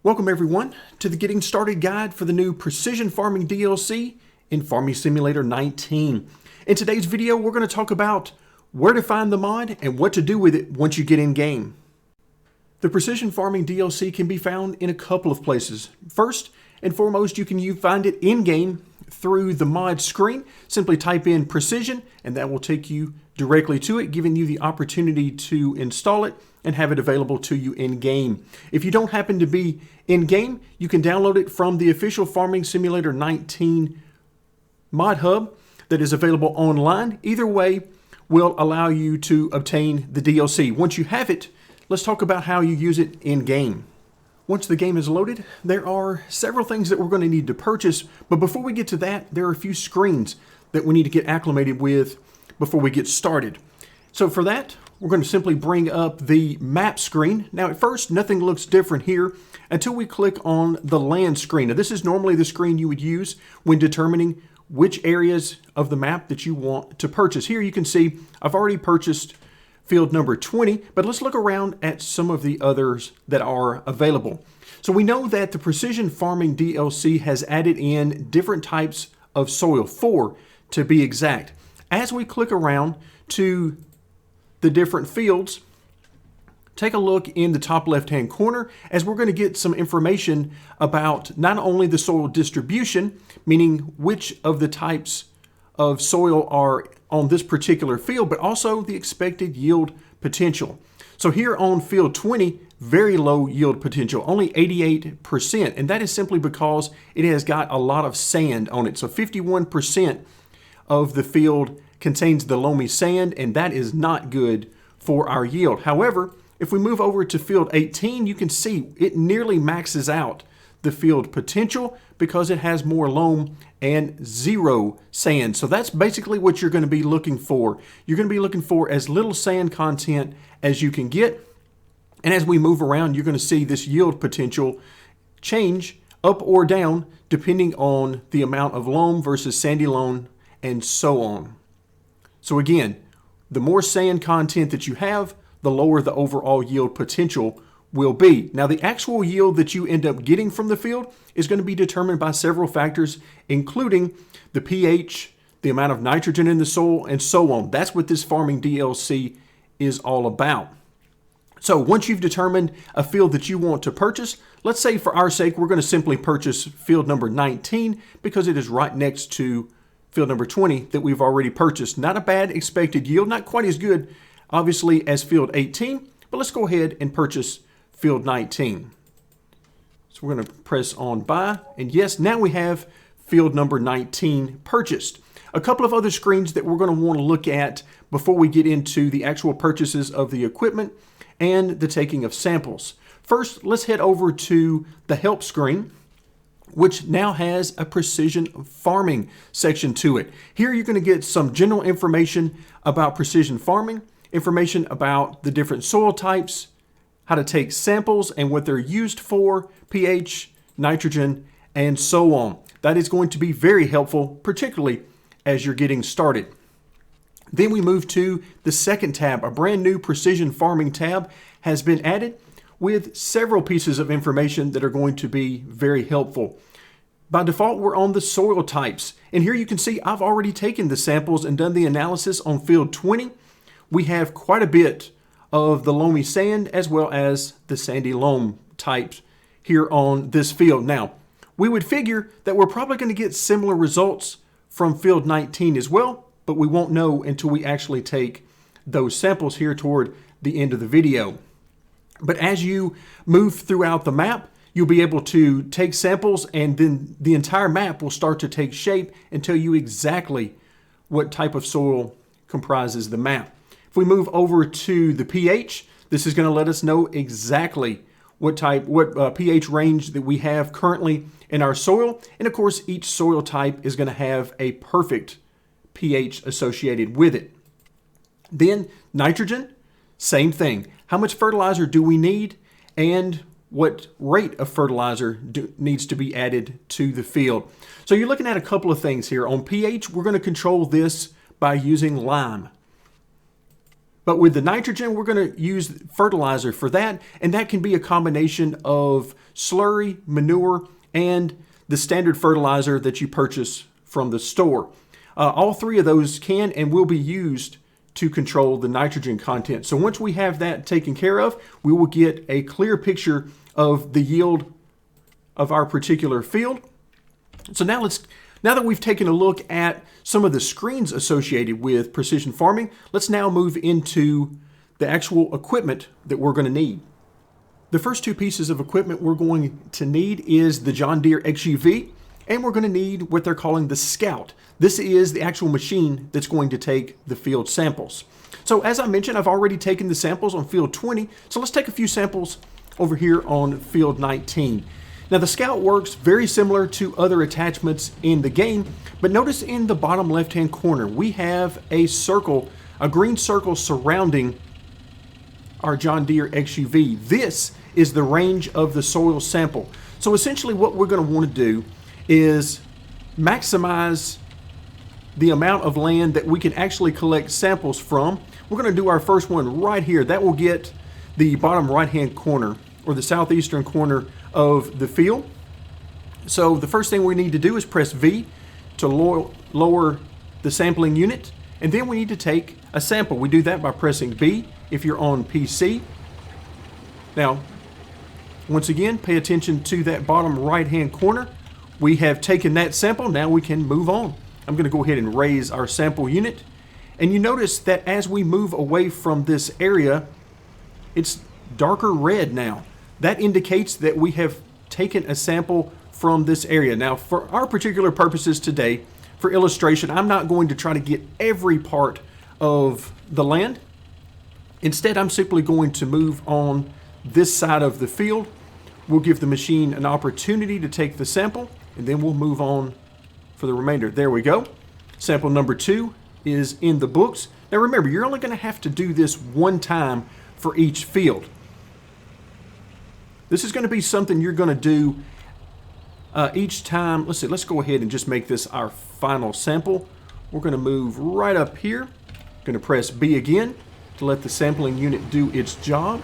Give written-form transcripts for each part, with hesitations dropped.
Welcome everyone to the Getting Started Guide for the new Precision Farming DLC in Farming Simulator 19. In today's video, we're going to talk about where to find the mod and what to do with it once you get in game. The Precision Farming DLC can be found in a couple of places. First and foremost, you can find it in-game through the mod screen. Simply type in Precision and that will take you directly to it, giving you the opportunity to install it and have it available to you in-game. If you don't happen to be in-game, you can download it from the official Farming Simulator 19 mod hub that is available online. Either way will allow you to obtain the DLC. Once you have it, let's talk about how you use it in-game. Once the game is loaded, there are several things that we're going to need to purchase, but before we get to that, there are a few screens that we need to get acclimated with before we get started. So for that, we're going to simply bring up the map screen. Now at first, nothing looks different here until we click on the land screen. Now this is normally the screen you would use when determining which areas of the map that you want to purchase. Here you can see I've already purchased field number 20, but let's look around at some of the others that are available. So we know that the Precision Farming DLC has added in different types of soil, 4 to be exact. As we click around to the different fields, take a look in the top left-hand corner as we're going to get some information about not only the soil distribution, meaning which of the types of soil are on this particular field, but also the expected yield potential. So here on field 20, very low yield potential, only 88%, and that is simply because it has got a lot of sand on it. So 51% of the field contains the loamy sand, and that is not good for our yield. However, if we move over to field 18, you can see it nearly maxes out the field potential because it has more loam and zero sand. So that's basically what you're going to be looking for. You're going to be looking for as little sand content as you can get. And as we move around, you're going to see this yield potential change up or down depending on the amount of loam versus sandy loam and so on. So again, the more sand content that you have, the lower the overall yield potential will be. Now the actual yield that you end up getting from the field is going to be determined by several factors, including the pH, the amount of nitrogen in the soil, and so on. That's what this farming DLC is all about. So once you've determined a field that you want to purchase, let's say for our sake, we're going to simply purchase field number 19 because it is right next to field number 20 that we've already purchased. Not a bad expected yield, not quite as good, obviously, as field 18, but let's go ahead and purchase field 19. So we're going to press on buy, and yes, now we have field number 19 purchased. A couple of other screens that we're going to want to look at before we get into the actual purchases of the equipment and the taking of samples. First, let's head over to the help screen, which now has a precision farming section to it. Here you're going to get some general information about precision farming, information about the different soil types, how to take samples and what they're used for, pH, nitrogen, and so on. That is going to be very helpful, particularly as you're getting started. Then we move to the second tab. A brand new precision farming tab has been added with several pieces of information that are going to be very helpful. By default, we're on the soil types. And here you can see I've already taken the samples and done the analysis on field 20. We have quite a bit of the loamy sand as well as the sandy loam types here on this field. Now, we would figure that we're probably going to get similar results from field 19 as well, but we won't know until we actually take those samples here toward the end of the video. But as you move throughout the map, you'll be able to take samples and then the entire map will start to take shape and tell you exactly what type of soil comprises the map. If we move over to the pH, this is going to let us know exactly what pH range that we have currently in our soil. And of course, each soil type is going to have a perfect pH associated with it. Then nitrogen, same thing. How much fertilizer do we need and what rate of fertilizer needs to be added to the field? So you're looking at a couple of things here. On pH, we're going to control this by using lime. But with the nitrogen, we're going to use fertilizer for that, and that can be a combination of slurry, manure, and the standard fertilizer that you purchase from the store. All three of those can and will be used to control the nitrogen content. So once we have that taken care of, we will get a clear picture of the yield of our particular field. So now that we've taken a look at some of the screens associated with precision farming, let's now move into the actual equipment that we're going to need. The first two pieces of equipment we're going to need is the John Deere XUV, and we're going to need what they're calling the Scout. This is the actual machine that's going to take the field samples. So as I mentioned, I've already taken the samples on field 20, so let's take a few samples over here on field 19. Now the Scout works very similar to other attachments in the game, but notice in the bottom left-hand corner, we have a circle, a green circle surrounding our John Deere XUV. This is the range of the soil sample. So essentially what we're going to want to do is maximize the amount of land that we can actually collect samples from. We're going to do our first one right here. That will get the bottom right-hand corner, or the southeastern corner of the field. So the first thing we need to do is press V to lower the sampling unit, and then we need to take a sample. We do that by pressing B if you're on PC. Now, once again, pay attention to that bottom right-hand corner. We have taken that sample. Now we can move on. I'm going to go ahead and raise our sample unit, and you notice that as we move away from this area, it's darker red now. That indicates that we have taken a sample from this area. Now, for our particular purposes today, for illustration, I'm not going to try to get every part of the land. Instead, I'm simply going to move on this side of the field. We'll give the machine an opportunity to take the sample, and then we'll move on for the remainder. There we go. Sample number 2 is in the books. Now remember, you're only going to have to do this one time for each field. This is going to be something you're going to do each time. Let's see, let's go ahead and just make this our final sample. We're going to move right up here. Going to press B again to let the sampling unit do its job.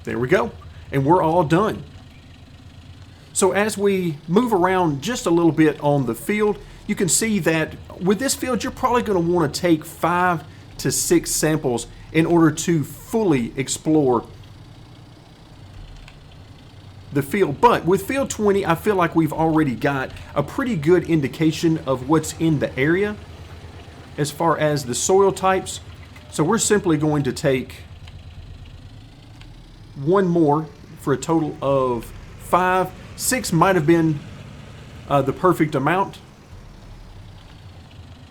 There we go. And we're all done. So as we move around just a little bit on the field, you can see that with this field, you're probably going to want to take 5 to 6 samples in order to fully explore the field. But with field 20, I feel like we've already got a pretty good indication of what's in the area as far as the soil types. So we're simply going to take one more for a total of 5. 6 might have been the perfect amount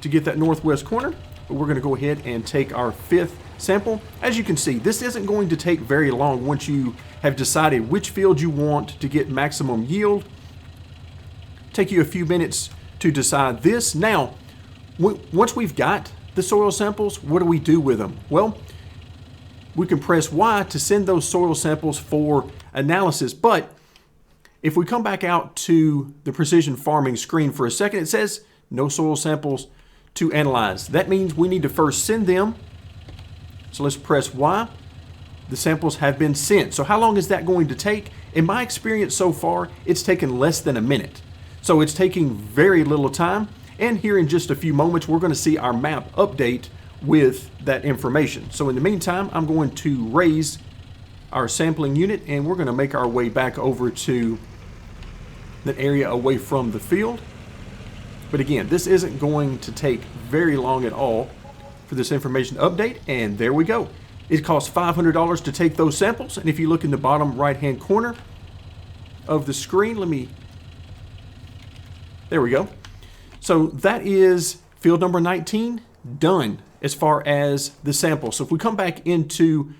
to get that northwest corner. But we're going to go ahead and take our 5th sample. As you can see, this isn't going to take very long once you have decided which field you want to get maximum yield. Take you a few minutes to decide this. Now, once we've got the soil samples, what do we do with them? Well, we can press Y to send those soil samples for analysis. But if we come back out to the precision farming screen for a second, it says no soil samples to analyze. That means we need to first send them. So let's press Y. The samples have been sent. So how long is that going to take? In my experience so far, it's taken less than a minute. So it's taking very little time. And here in just a few moments, we're going to see our map update with that information. So in the meantime, I'm going to raise our sampling unit, and we're going to make our way back over to that area away from the field. But again, this isn't going to take very long at all for this information to update, and there we go. It costs $500 to take those samples, and if you look in the bottom right-hand corner of the screen, there we go. So that is field number 19 done as far as the sample. So if we come back into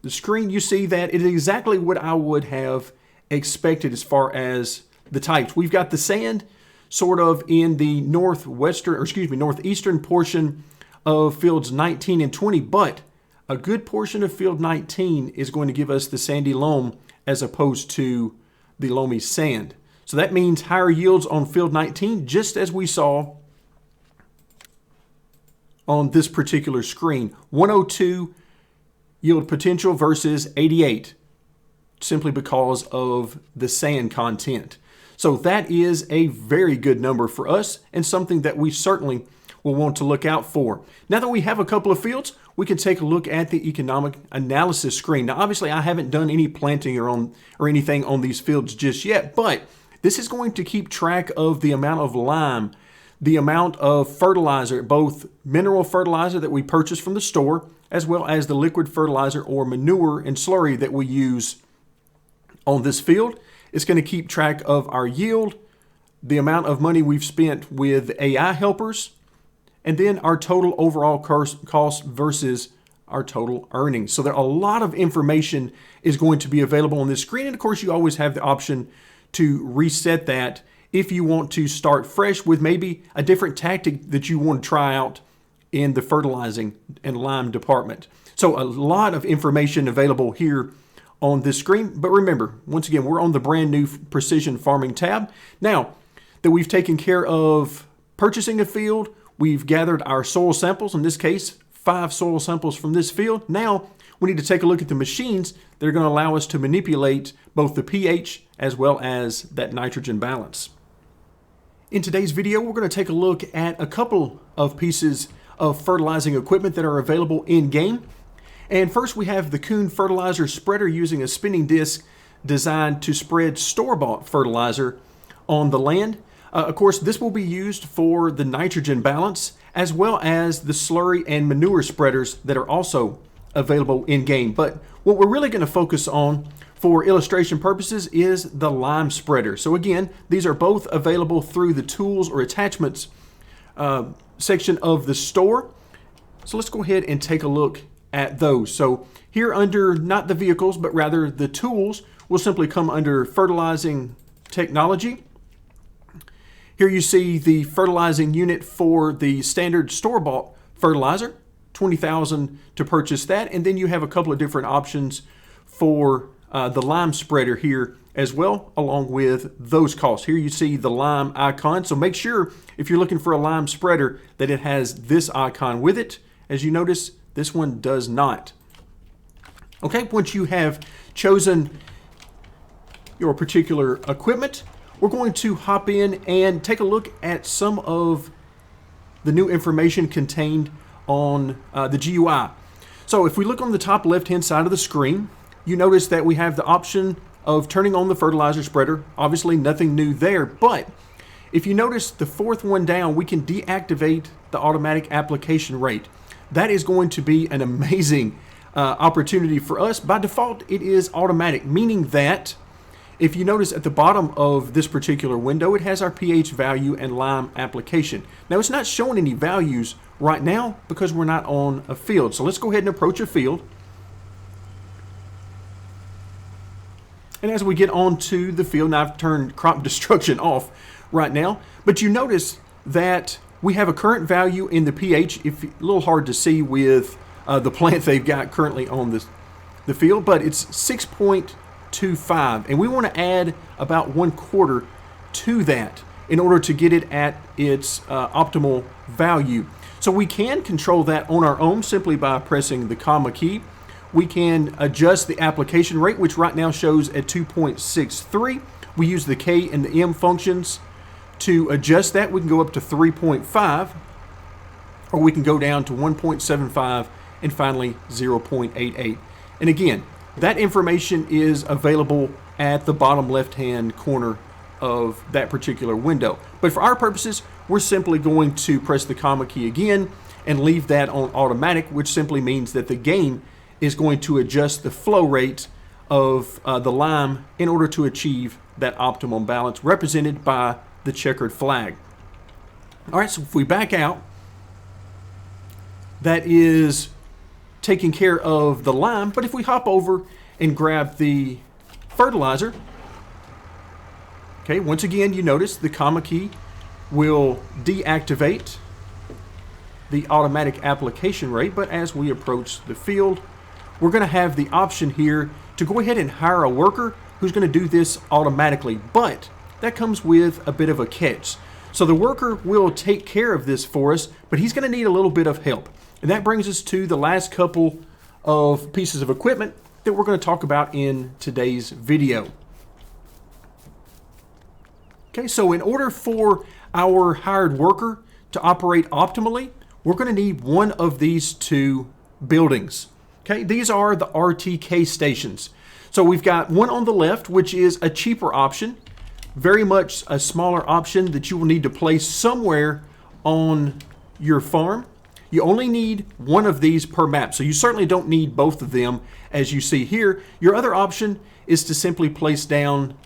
the screen, you see that it is exactly what I would have expected as far as the types. We've got the sand sort of in the northeastern portion of fields 19 and 20, but a good portion of field 19 is going to give us the sandy loam as opposed to the loamy sand. So that means higher yields on field 19, just as we saw on this particular screen. 102 yield potential versus 88, simply because of the sand content. So that is a very good number for us and something that we certainly will want to look out for. Now that we have a couple of fields, we can take a look at the economic analysis screen. Now obviously I haven't done any planting or anything on these fields just yet, but this is going to keep track of the amount of lime, the amount of fertilizer, both mineral fertilizer that we purchase from the store, as well as the liquid fertilizer or manure and slurry that we use on this field. It's going to keep track of our yield, the amount of money we've spent with AI helpers, and then our total overall cost versus our total earnings. So there a lot of information is going to be available on this screen. And of course, you always have the option to reset that if you want to start fresh with maybe a different tactic that you want to try out in the fertilizing and lime department. So a lot of information available here on this screen. But remember, once again, we're on the brand new Precision Farming tab. Now that we've taken care of purchasing a field, we've gathered our soil samples, in this case, 5 soil samples from this field. Now we need to take a look at the machines that are going to allow us to manipulate both the pH as well as that nitrogen balance. In today's video, we're going to take a look at a couple of pieces of fertilizing equipment that are available in-game. And first we have the Krone Fertilizer Spreader using a spinning disc designed to spread store-bought fertilizer on the land. Of course, this will be used for the nitrogen balance as well as the slurry and manure spreaders that are also available in-game. But what we're really going to focus on for illustration purposes is the lime spreader. So again, these are both available through the tools or attachments section of the store. So let's go ahead and take a look at those. So here under not the vehicles, but rather the tools, will simply come under fertilizing technology. Here you see the fertilizing unit for the standard store-bought fertilizer, $20,000 to purchase that. And then you have a couple of different options for the lime spreader here as well, along with those costs. Here you see the lime icon. So make sure if you're looking for a lime spreader that it has this icon with it. As you notice, this one does not. Okay, once you have chosen your particular equipment, we're going to hop in and take a look at some of the new information contained on the GUI. So if we look on the top left-hand side of the screen, you notice that we have the option of turning on the fertilizer spreader. Obviously nothing new there, but if you notice the fourth one down, we can deactivate the automatic application rate. That is going to be an amazing opportunity for us. By default, it is automatic, meaning that if you notice at the bottom of this particular window, it has our pH value and lime application. Now it's not showing any values right now because we're not on a field. So let's go ahead and approach a field. And as we get onto the field, now I've turned crop destruction off right now, but you notice that we have a current value in the pH. If a little hard to see with the plant they've got currently on the field, but it's 6.25, and we want to add about 1/4 to that in order to get it at its optimal value. So we can control that on our own simply by pressing the comma key. We can adjust the application rate, which right now shows at 2.63. We use the K and the M functions to adjust that. We can go up to 3.5, or we can go down to 1.75, and finally 0.88. And again, that information is available at the bottom left-hand corner of that particular window. But for our purposes, we're simply going to press the comma key again and leave that on automatic, which simply means that the game is going to adjust the flow rate of the lime in order to achieve that optimum balance represented by the checkered flag. All right, so if we back out, that is taking care of the lime. But if we hop over and grab the fertilizer, okay, once again, you notice the comma key will deactivate the automatic application rate. But as we approach the field, we're going to have the option here to go ahead and hire a worker who's going to do this automatically. But that comes with a bit of a catch. So the worker will take care of this for us, but he's going to need a little bit of help. And that brings us to the last couple of pieces of equipment that we're going to talk about in today's video. Okay, so in order for our hired worker to operate optimally, we're going to need one of these two buildings. Okay, these are the Rtk stations. So we've got one on the left, which is a cheaper option, very much a smaller option that you will need to place somewhere on your farm. You only need one of these per map, so you certainly don't need both of them as you see here. Your other option is to simply place down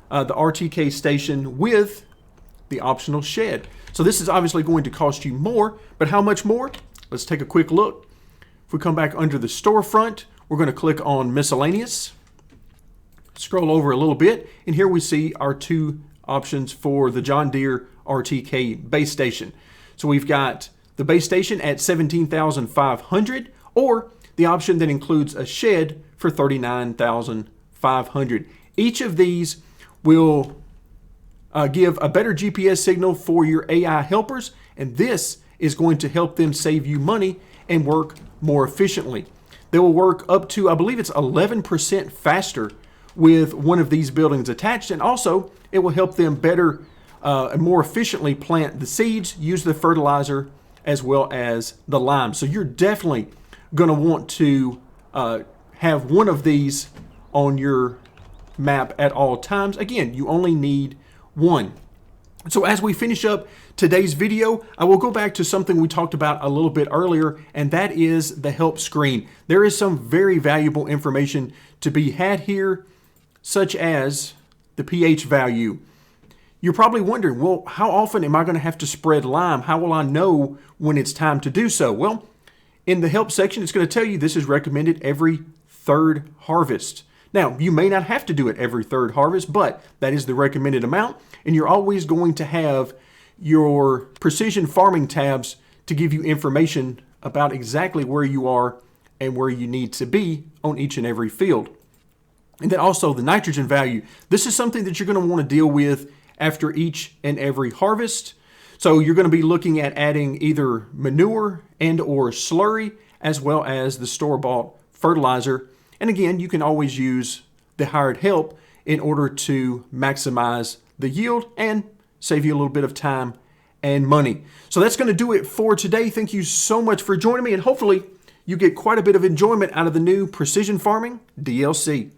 the Rtk station with the optional shed. So this is obviously going to cost you more, but how much more? Let's take a quick look. If we come back under the storefront, we're going to click on miscellaneous, scroll over a little bit, and here we see our two options for the John Deere Rtk base station. So we've got the base station at $17,500, or the option that includes a shed for $39,500. Each of these will give a better GPS signal for your AI helpers, and this is going to help them save you money and work more efficiently. They will work up to, I believe it's 11% faster with one of these buildings attached, and also it will help them better and more efficiently plant the seeds, use the fertilizer, as well as the lime. So you're definitely going to want to have one of these on your map at all times. Again, you only need one. So as we finish up today's video, I will go back to something we talked about a little bit earlier, and that is the help screen. There is some very valuable information to be had here, such as the pH value. You're probably wondering, well, how often am I going to have to spread lime? How will I know when it's time to do so? Well, in the help section, it's going to tell you this is recommended every third harvest. Now, you may not have to do it every third harvest, but that is the recommended amount, and you're always going to have your precision farming tabs to give you information about exactly where you are and where you need to be on each and every field. And then also the nitrogen value. This is something that you're going to want to deal with after each and every harvest. So you're going to be looking at adding either manure and or slurry, as well as the store-bought fertilizer. And again, you can always use the hired help in order to maximize the yield and save you a little bit of time and money. So that's going to do it for today. Thank you so much for joining me, and hopefully you get quite a bit of enjoyment out of the new Precision Farming DLC.